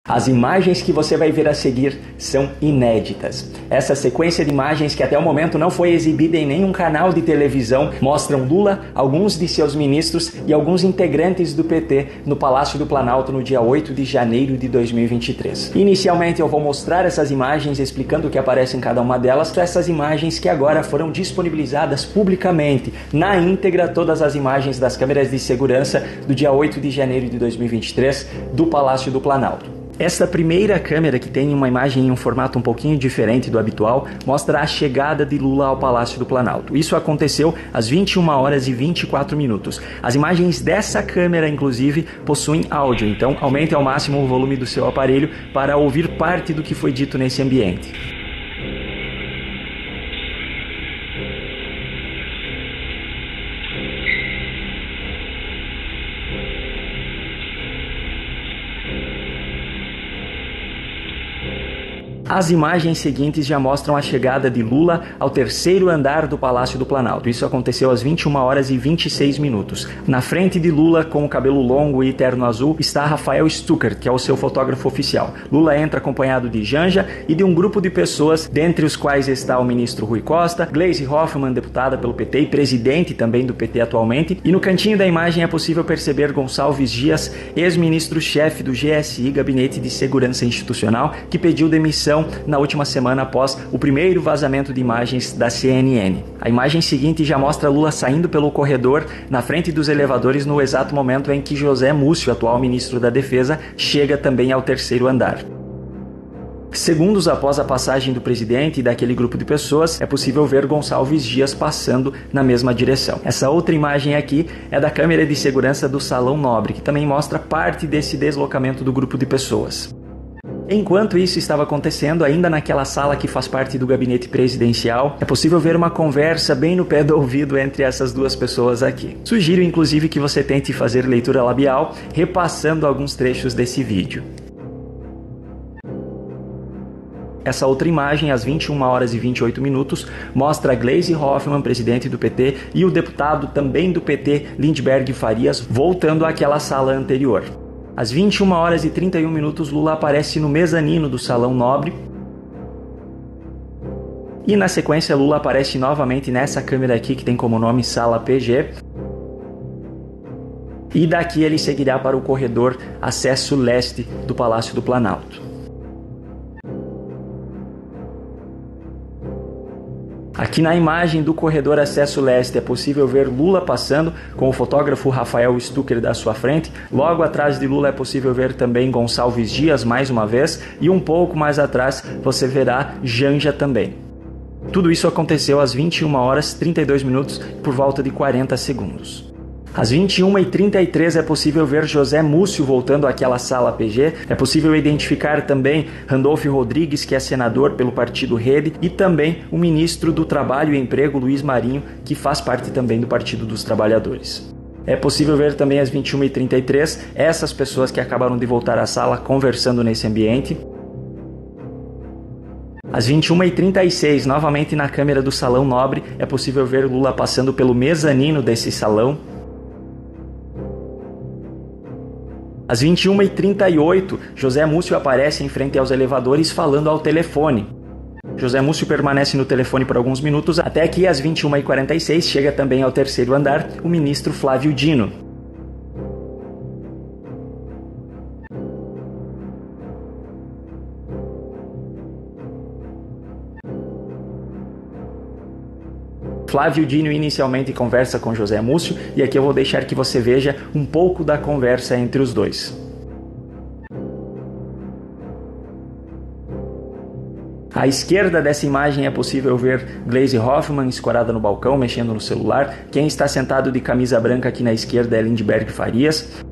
As imagens que você vai ver a seguir são inéditas. Essa sequência de imagens, que até o momento não foi exibida em nenhum canal de televisão, mostram Lula, alguns de seus ministros e alguns integrantes do PT no Palácio do Planalto no dia 8 de janeiro de 2023. Inicialmente eu vou mostrar essas imagens explicando o que aparece em cada uma delas, essas imagens que agora foram disponibilizadas publicamente, na íntegra, todas as imagens das câmeras de segurança do dia 8 de janeiro de 2023 do Palácio do Planalto. Esta primeira câmera, que tem uma imagem em um formato um pouquinho diferente do habitual, mostra a chegada de Lula ao Palácio do Planalto. Isso aconteceu às 21 horas e 24 minutos. As imagens dessa câmera, inclusive, possuem áudio, então aumente ao máximo o volume do seu aparelho para ouvir parte do que foi dito nesse ambiente. As imagens seguintes já mostram a chegada de Lula ao terceiro andar do Palácio do Planalto. Isso aconteceu às 21 horas e 26 minutos. Na frente de Lula, com o cabelo longo e terno azul, está Rafael Stuckert, que é o seu fotógrafo oficial. Lula entra acompanhado de Janja e de um grupo de pessoas, dentre os quais está o ministro Rui Costa, Gleisi Hoffmann, deputada pelo PT e presidente também do PT atualmente. E no cantinho da imagem é possível perceber Gonçalves Dias, ex-ministro-chefe do GSI, Gabinete de Segurança Institucional, que pediu demissão na última semana após o primeiro vazamento de imagens da CNN. A imagem seguinte já mostra Lula saindo pelo corredor na frente dos elevadores no exato momento em que José Múcio, atual ministro da Defesa, chega também ao terceiro andar. Segundos após a passagem do presidente e daquele grupo de pessoas, é possível ver Gonçalves Dias passando na mesma direção. Essa outra imagem aqui é da câmera de segurança do Salão Nobre, que também mostra parte desse deslocamento do grupo de pessoas. Enquanto isso estava acontecendo, ainda naquela sala que faz parte do gabinete presidencial, é possível ver uma conversa bem no pé do ouvido entre essas duas pessoas aqui. Sugiro, inclusive, que você tente fazer leitura labial, repassando alguns trechos desse vídeo. Essa outra imagem, às 21 horas e 28 minutos, mostra Gleisi Hoffmann, presidente do PT, e o deputado também do PT, Lindbergh Farias, voltando àquela sala anterior. Às 21 horas e 31 minutos, Lula aparece no mezanino do Salão Nobre. E na sequência, Lula aparece novamente nessa câmera aqui, que tem como nome Sala PG. E daqui ele seguirá para o corredor acesso leste do Palácio do Planalto. Aqui na imagem do corredor acesso leste é possível ver Lula passando com o fotógrafo Rafael Stuckert à sua frente. Logo atrás de Lula é possível ver também Gonçalves Dias mais uma vez e um pouco mais atrás você verá Janja também. Tudo isso aconteceu às 21 horas 32 minutos por volta de 40 segundos. Às 21h33 é possível ver José Múcio voltando àquela sala PG. É possível identificar também Randolfo Rodrigues, que é senador pelo partido Rede, e também o ministro do Trabalho e Emprego, Luiz Marinho, que faz parte também do Partido dos Trabalhadores. É possível ver também às 21h33 essas pessoas que acabaram de voltar à sala conversando nesse ambiente. Às 21h36, novamente na câmera do Salão Nobre, é possível ver Lula passando pelo mezanino desse salão. Às 21h38, José Múcio aparece em frente aos elevadores falando ao telefone. José Múcio permanece no telefone por alguns minutos, até que às 21h46 chega também ao terceiro andar o ministro Flávio Dino. Flávio Dino inicialmente conversa com José Múcio e aqui eu vou deixar que você veja um pouco da conversa entre os dois. À esquerda dessa imagem é possível ver Gleisi Hoffmann escorada no balcão, mexendo no celular. Quem está sentado de camisa branca aqui na esquerda é Lindbergh Farias.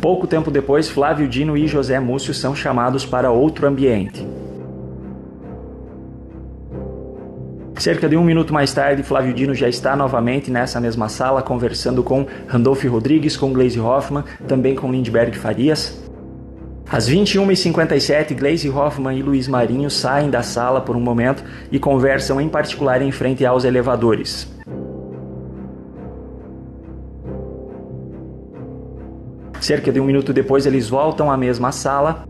Pouco tempo depois, Flávio Dino e José Múcio são chamados para outro ambiente. Cerca de um minuto mais tarde, Flávio Dino já está novamente nessa mesma sala, conversando com Randolfo Rodrigues, com Gleisi Hoffmann, também com Lindbergh Farias. Às 21h57, Gleisi Hoffmann e Luiz Marinho saem da sala por um momento e conversam em particular em frente aos elevadores. Cerca de 1 minuto depois, eles voltam à mesma sala.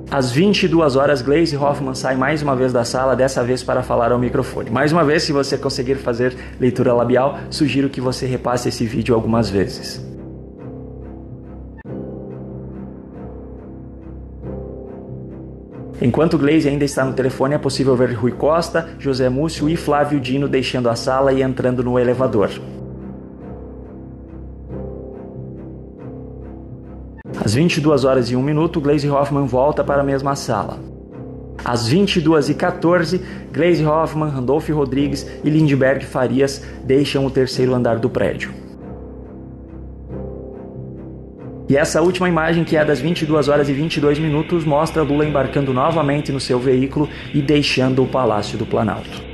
Às 22 horas, Gleisi Hoffmann sai mais uma vez da sala, dessa vez para falar ao microfone. Mais uma vez, se você conseguir fazer leitura labial, sugiro que você repasse esse vídeo algumas vezes. Enquanto Gleisi ainda está no telefone, é possível ver Rui Costa, José Múcio e Flávio Dino deixando a sala e entrando no elevador. Às 22 horas e 1 minuto, Gleisi Hoffmann volta para a mesma sala. Às 22h14, Gleisi Hoffmann, Randolph Rodrigues e Lindbergh Farias deixam o terceiro andar do prédio. E essa última imagem, que é das 22 horas e 22 minutos, mostra Lula embarcando novamente no seu veículo e deixando o Palácio do Planalto.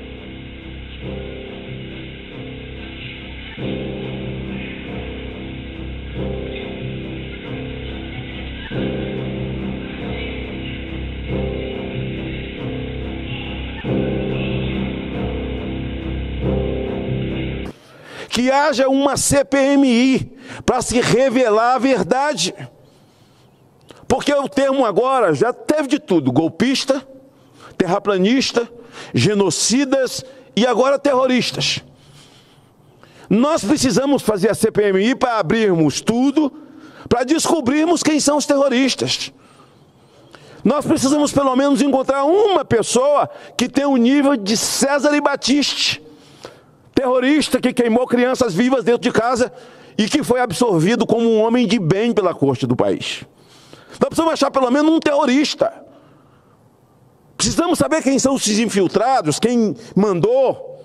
Que haja uma CPMI para se revelar a verdade. Porque o termo agora já teve de tudo: golpista, terraplanista, genocidas e agora terroristas. Nós precisamos fazer a CPMI para abrirmos tudo, para descobrirmos quem são os terroristas. Nós precisamos pelo menos encontrar uma pessoa que tenha o nível de César e Batiste, terrorista que queimou crianças vivas dentro de casa e que foi absorvido como um homem de bem pela corte do país. Nós precisamos achar pelo menos um terrorista. Precisamos saber quem são os infiltrados, quem mandou.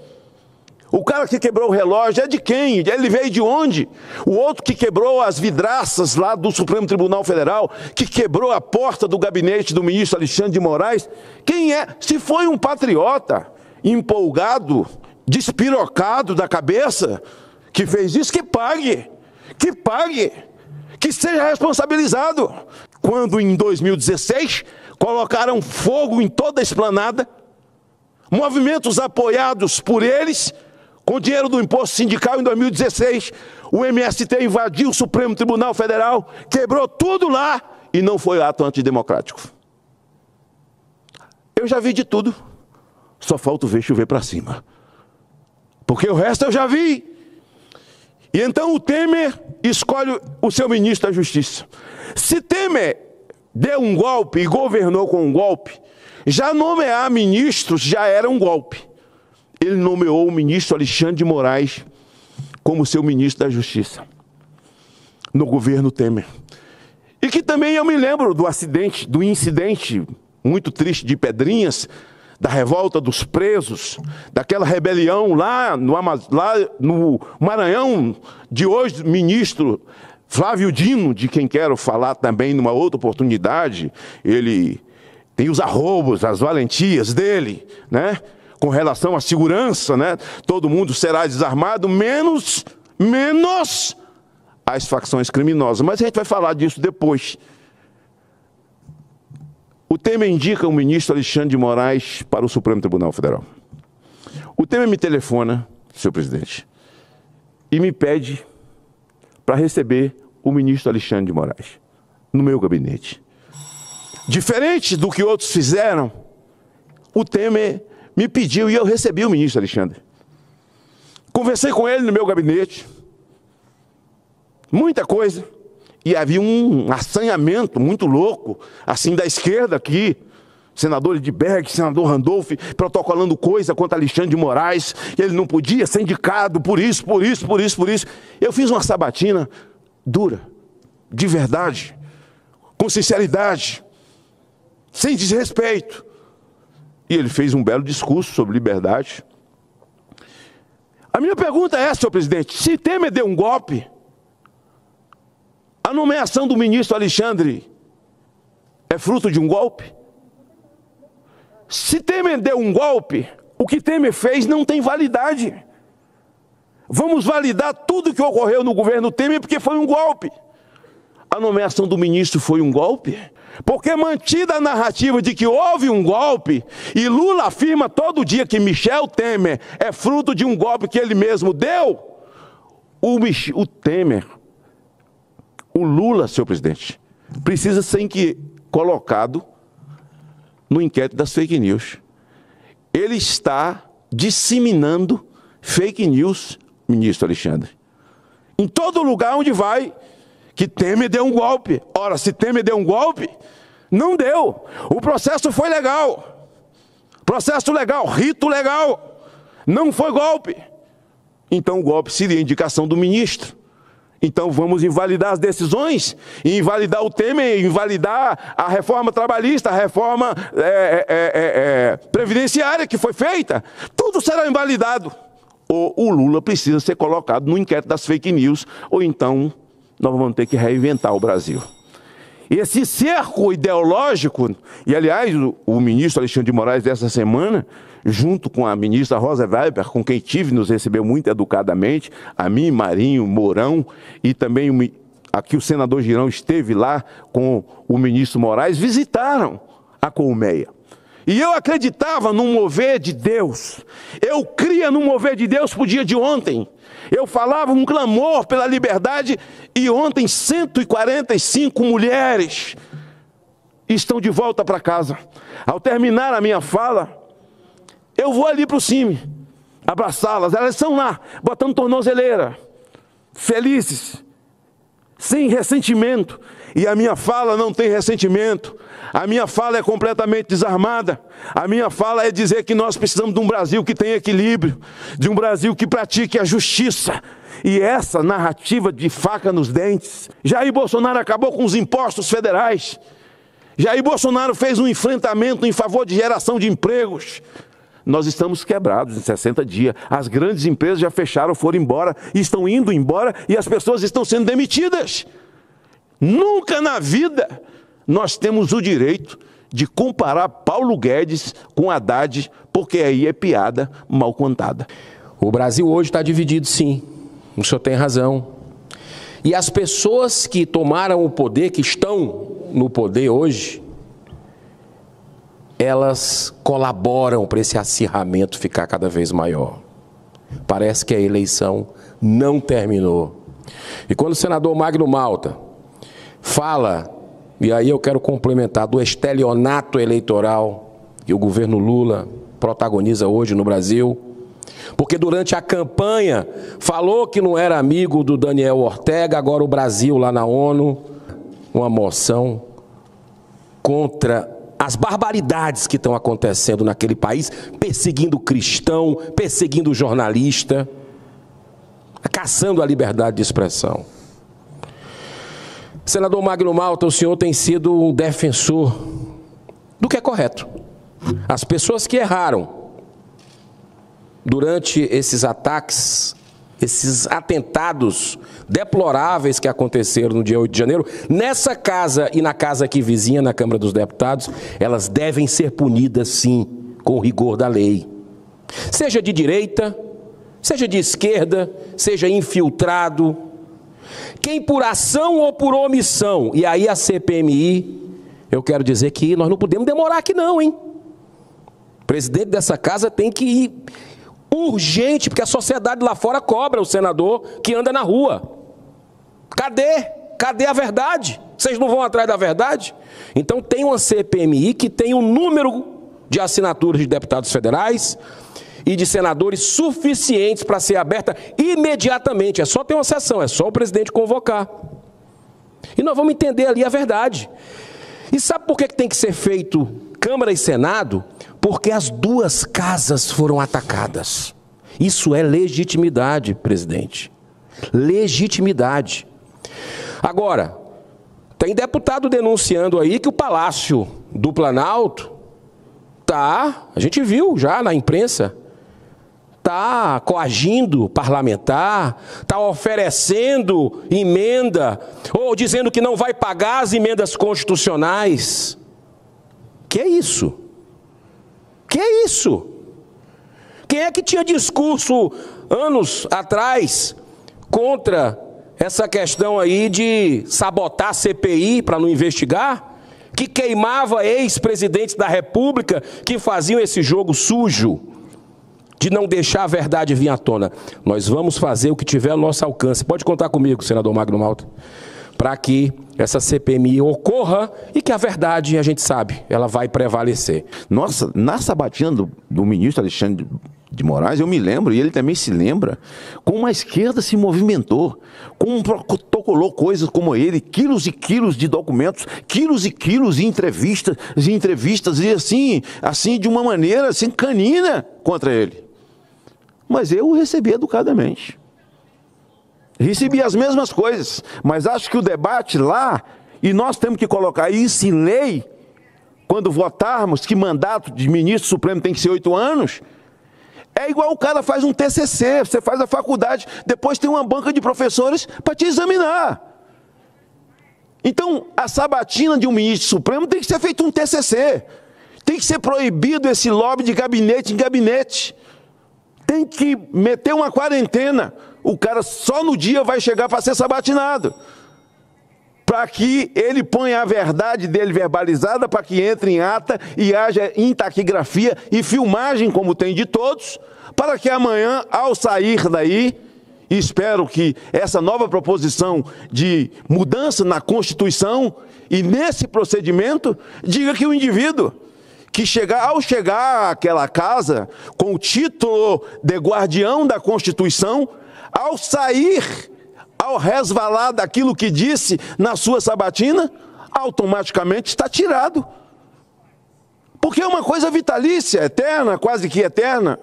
O cara que quebrou o relógio é de quem? Ele veio de onde? O outro que quebrou as vidraças lá do Supremo Tribunal Federal, que quebrou a porta do gabinete do ministro Alexandre de Moraes, quem é? Se foi um patriota empolgado, despirocado da cabeça, que fez isso, que pague, que seja responsabilizado. Quando em 2016 colocaram fogo em toda a esplanada, movimentos apoiados por eles, com dinheiro do imposto sindical, em 2016, o MST invadiu o Supremo Tribunal Federal, quebrou tudo lá e não foi ato antidemocrático. Eu já vi de tudo, só falta ver chover para cima. Porque o resto eu já vi. E então o Temer escolhe o seu ministro da Justiça. Se Temer deu um golpe e governou com um golpe, já nomear ministros já era um golpe. Ele nomeou o ministro Alexandre de Moraes como seu ministro da Justiça, no governo Temer. E que também eu me lembro do acidente, do incidente muito triste de Pedrinhas, da revolta dos presos, daquela rebelião lá no Maranhão, de hoje ministro Flávio Dino, de quem quero falar também numa outra oportunidade. Ele tem os arrobos, as valentias dele, né? Com relação à segurança, né? Todo mundo será desarmado, menos as facções criminosas. Mas a gente vai falar disso depois. O Temer indica o ministro Alexandre de Moraes para o Supremo Tribunal Federal. O Temer me telefona, senhor presidente, e me pede para receber o ministro Alexandre de Moraes no meu gabinete. Diferente do que outros fizeram, o Temer me pediu e eu recebi o ministro Alexandre. Conversei com ele no meu gabinete, muita coisa. E havia um assanhamento muito louco, assim, da esquerda aqui. Senador Lindbergh, senador Randolph, protocolando coisa contra Alexandre de Moraes. Ele não podia ser indicado por isso. Eu fiz uma sabatina dura, de verdade, com sinceridade, sem desrespeito. E ele fez um belo discurso sobre liberdade. A minha pergunta é essa, senhor presidente: se Temer deu um golpe, a nomeação do ministro Alexandre é fruto de um golpe? Se Temer deu um golpe, o que Temer fez não tem validade. Vamos validar tudo que ocorreu no governo Temer porque foi um golpe. A nomeação do ministro foi um golpe? Porque mantida a narrativa de que houve um golpe, e Lula afirma todo dia que Michel Temer é fruto de um golpe que ele mesmo deu, o Temer O Lula, senhor presidente, precisa ser colocado no inquérito das fake news. Ele está disseminando fake news, ministro Alexandre. Em todo lugar onde vai, que Temer deu um golpe. Ora, se Temer deu um golpe, não deu. O processo foi legal. Processo legal, rito legal. Não foi golpe. Então o golpe seria indicação do ministro. Então vamos invalidar as decisões, invalidar o Temer, invalidar a reforma trabalhista, a reforma previdenciária que foi feita. Tudo será invalidado. Ou o Lula precisa ser colocado no inquérito das fake news, ou então nós vamos ter que reinventar o Brasil. Esse cerco ideológico, e aliás o ministro Alexandre de Moraes dessa semana, junto com a ministra Rosa Weber, com quem nos recebeu muito educadamente, a mim, Marinho, Mourão, e também aqui o senador Girão esteve lá com o ministro Moraes, visitaram a colmeia. E eu acreditava num mover de Deus, eu cria num mover de Deus para o dia de ontem. Eu falava um clamor pela liberdade e ontem 145 mulheres estão de volta para casa. Ao terminar a minha fala, eu vou ali para o CIMI, abraçá-las. Elas estão lá, botando tornozeleira, felizes, sem ressentimento. E a minha fala não tem ressentimento. A minha fala é completamente desarmada. A minha fala é dizer que nós precisamos de um Brasil que tenha equilíbrio, de um Brasil que pratique a justiça. E essa narrativa de faca nos dentes. Jair Bolsonaro acabou com os impostos federais. Jair Bolsonaro fez um enfrentamento em favor de geração de empregos. Nós estamos quebrados em 60 dias. As grandes empresas já fecharam, foram embora, estão indo embora e as pessoas estão sendo demitidas. Nunca na vida nós temos o direito de comparar Paulo Guedes com Haddad, porque aí é piada mal contada. O Brasil hoje está dividido, sim. O senhor tem razão. E as pessoas que tomaram o poder, que estão no poder hoje, elas colaboram para esse acirramento ficar cada vez maior. Parece que a eleição não terminou. E quando o senador Magno Malta fala, e aí eu quero complementar, do estelionato eleitoral que o governo Lula protagoniza hoje no Brasil, porque durante a campanha falou que não era amigo do Daniel Ortega, agora o Brasil lá na ONU, uma moção contra as barbaridades que estão acontecendo naquele país, perseguindo cristão, perseguindo jornalista, caçando a liberdade de expressão. Senador Magno Malta, o senhor tem sido um defensor do que é correto. As pessoas que erraram durante esses ataques, esses atentados deploráveis que aconteceram no dia 8 de janeiro, nessa casa e na casa aqui vizinha, na Câmara dos Deputados, elas devem ser punidas, sim, com o rigor da lei. Seja de direita, seja de esquerda, seja infiltrado, quem por ação ou por omissão, e aí a CPMI, eu quero dizer que nós não podemos demorar aqui não, hein? O presidente dessa casa tem que ir urgente, porque a sociedade lá fora cobra o senador que anda na rua. Cadê? Cadê a verdade? Vocês não vão atrás da verdade? Então tem uma CPMI que tem um número de assinaturas de deputados federais e de senadores suficientes para ser aberta imediatamente. É só ter uma sessão, é só o presidente convocar. E nós vamos entender ali a verdade. E sabe por que tem que ser feito Câmara e Senado? Porque as duas casas foram atacadas. Isso é legitimidade, presidente. Legitimidade. Agora, tem deputado denunciando aí que o Palácio do Planalto tá, a gente viu já na imprensa, está coagindo parlamentar, está oferecendo emenda, ou dizendo que não vai pagar as emendas constitucionais. Que é isso? Que é isso? Quem é que tinha discurso anos atrás contra essa questão aí de sabotar a CPI para não investigar? Que queimava ex-presidentes da República que faziam esse jogo sujo de não deixar a verdade vir à tona. Nós vamos fazer o que tiver ao nosso alcance. Pode contar comigo, senador Magno Malta, para que essa CPMI ocorra e que a verdade, a gente sabe, ela vai prevalecer. Nossa, na sabatina do ministro Alexandre de Moraes, eu me lembro, e ele também se lembra, como a esquerda se movimentou, como protocolou coisas como ele, quilos e quilos de documentos, quilos e quilos de entrevistas, e assim de uma maneira assim, canina contra ele. Mas eu o recebi educadamente. Recebi as mesmas coisas, mas acho que o debate lá, e nós temos que colocar isso em lei, quando votarmos que mandato de ministro supremo tem que ser 8 anos, é igual o cara faz um TCC, você faz a faculdade, depois tem uma banca de professores para te examinar. Então, a sabatina de um ministro supremo tem que ser feito um TCC, tem que ser proibido esse lobby de gabinete em gabinete, tem que meter uma quarentena, o cara só no dia vai chegar para ser sabatinado, para que ele ponha a verdade dele verbalizada, para que entre em ata e haja em taquigrafia e filmagem, como tem de todos, para que amanhã, ao sair daí, espero que essa nova proposição de mudança na Constituição e nesse procedimento, diga que o indivíduo que ao chegar àquela casa com o título de guardião da Constituição, ao sair, ao resvalar daquilo que disse na sua sabatina, automaticamente está tirado. Porque é uma coisa vitalícia, eterna, quase que eterna,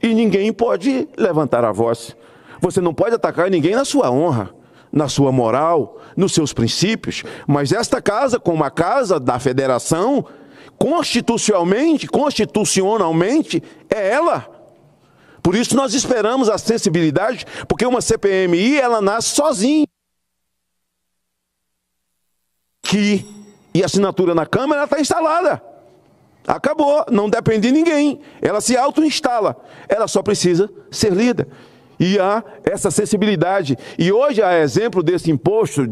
e ninguém pode levantar a voz. Você não pode atacar ninguém na sua honra, na sua moral, nos seus princípios, mas esta casa, como a casa da federação, constitucionalmente, é ela. Por isso nós esperamos a sensibilidade, porque uma CPMI, ela nasce sozinha. E a assinatura na Câmara está instalada. Acabou, não depende de ninguém. Ela se auto-instala. Ela só precisa ser lida. E há essa sensibilidade. E hoje, a exemplo desse imposto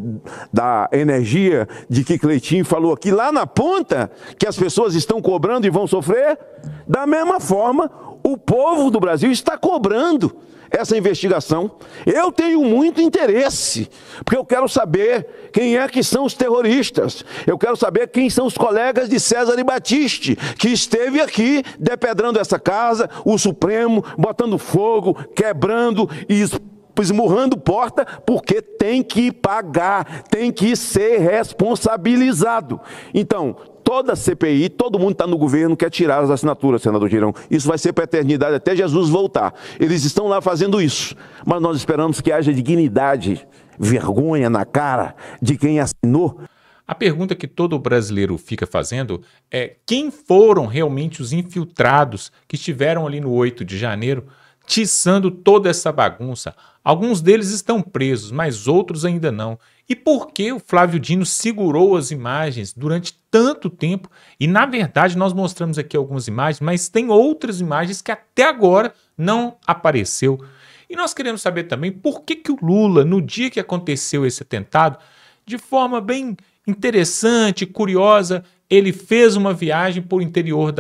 da energia, de que Cleitinho falou aqui, lá na ponta, que as pessoas estão cobrando e vão sofrer, da mesma forma, o povo do Brasil está cobrando essa investigação. Eu tenho muito interesse, porque eu quero saber quem é que são os terroristas. Eu quero saber quem são os colegas de César e Batiste, que esteve aqui depedrando essa casa, o Supremo, botando fogo, quebrando e esmurrando porta, porque tem que pagar, tem que ser responsabilizado. Então, toda CPI, todo mundo está no governo, quer tirar as assinaturas, senador Girão. Isso vai ser para a eternidade, até Jesus voltar. Eles estão lá fazendo isso. Mas nós esperamos que haja dignidade, vergonha na cara de quem assinou. A pergunta que todo brasileiro fica fazendo é: quem foram realmente os infiltrados que estiveram ali no 8 de janeiro tiçando toda essa bagunça? Alguns deles estão presos, mas outros ainda não. E por que o Flávio Dino segurou as imagens durante tanto tempo? E, na verdade, nós mostramos aqui algumas imagens, mas tem outras imagens que até agora não apareceu. E nós queremos saber também por que o Lula, no dia que aconteceu esse atentado, de forma bem interessante, curiosa, ele fez uma viagem por interior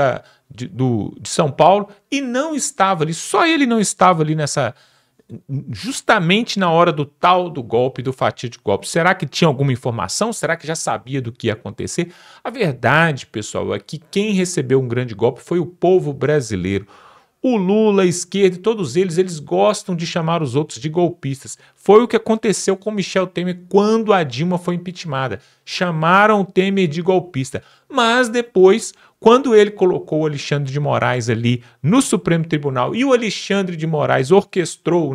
de São Paulo e não estava ali, só ele não estava ali justamente na hora do golpe, do fatídico golpe. Será que tinha alguma informação? Será que já sabia do que ia acontecer? A verdade, pessoal, é que quem recebeu um grande golpe foi o povo brasileiro. O Lula, a esquerda, todos eles gostam de chamar os outros de golpistas. Foi o que aconteceu com Michel Temer quando a Dilma foi impeachmentada. Chamaram o Temer de golpista. Mas depois, quando ele colocou o Alexandre de Moraes ali no Supremo Tribunal e o Alexandre de Moraes orquestrou,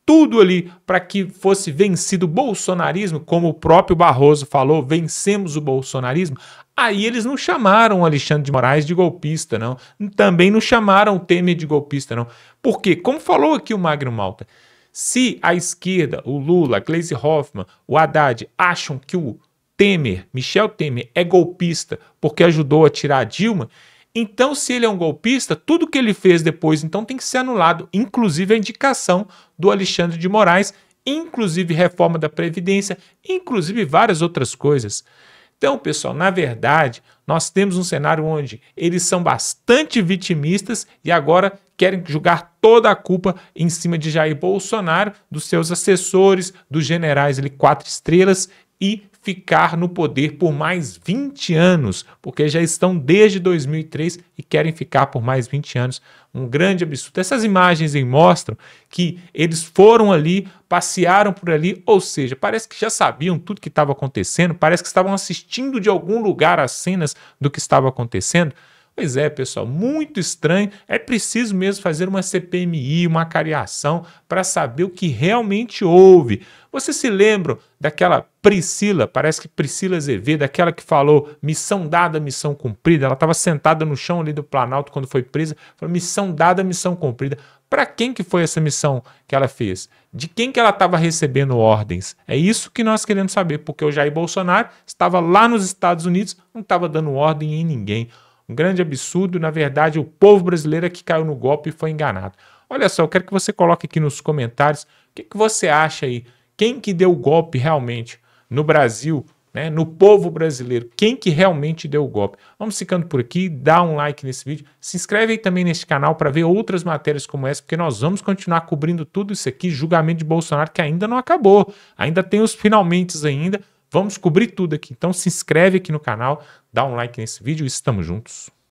tudo ali para que fosse vencido o bolsonarismo, como o próprio Barroso falou, vencemos o bolsonarismo, aí eles não chamaram o Alexandre de Moraes de golpista, não. Também não chamaram o Temer de golpista, não. Porque, como falou aqui o Magno Malta, se a esquerda, o Lula, a Gleisi Hoffmann, o Haddad acham que o Michel Temer, é golpista porque ajudou a tirar a Dilma, então, se ele é um golpista, tudo que ele fez depois então tem que ser anulado, inclusive a indicação do Alexandre de Moraes, inclusive reforma da Previdência, inclusive várias outras coisas. Então, pessoal, na verdade, nós temos um cenário onde eles são bastante vitimistas e agora querem jogar toda a culpa em cima de Jair Bolsonaro, dos seus assessores, dos generais ali 4 estrelas e ficar no poder por mais 20 anos, porque já estão desde 2003 e querem ficar por mais 20 anos. Um grande absurdo. Essas imagens aí mostram que eles foram ali, passearam por ali, ou seja, parece que já sabiam tudo que estava acontecendo, parece que estavam assistindo de algum lugar as cenas do que estava acontecendo. Pois é, pessoal, muito estranho. É preciso mesmo fazer uma CPMI, uma cariação, para saber o que realmente houve. Vocês se lembram daquela Priscila, parece que Priscila Azevedo, aquela que falou missão dada, missão cumprida? Ela estava sentada no chão ali do Planalto quando foi presa, falou missão dada, missão cumprida. Para quem que foi essa missão que ela fez? De quem que ela estava recebendo ordens? É isso que nós queremos saber, porque o Jair Bolsonaro estava lá nos Estados Unidos, não estava dando ordem em ninguém. Um grande absurdo, na verdade, o povo brasileiro é que caiu no golpe e foi enganado. Olha só, eu quero que você coloque aqui nos comentários o que você acha aí. Quem que deu o golpe realmente no Brasil, né, no povo brasileiro? Quem que realmente deu o golpe? Vamos ficando por aqui, dá um like nesse vídeo, se inscreve aí também neste canal para ver outras matérias como essa, porque nós vamos continuar cobrindo tudo isso aqui, julgamento de Bolsonaro que ainda não acabou, ainda tem os finalmentes ainda. Vamos cobrir tudo aqui. Então se inscreve aqui no canal, dá um like nesse vídeo e estamos juntos.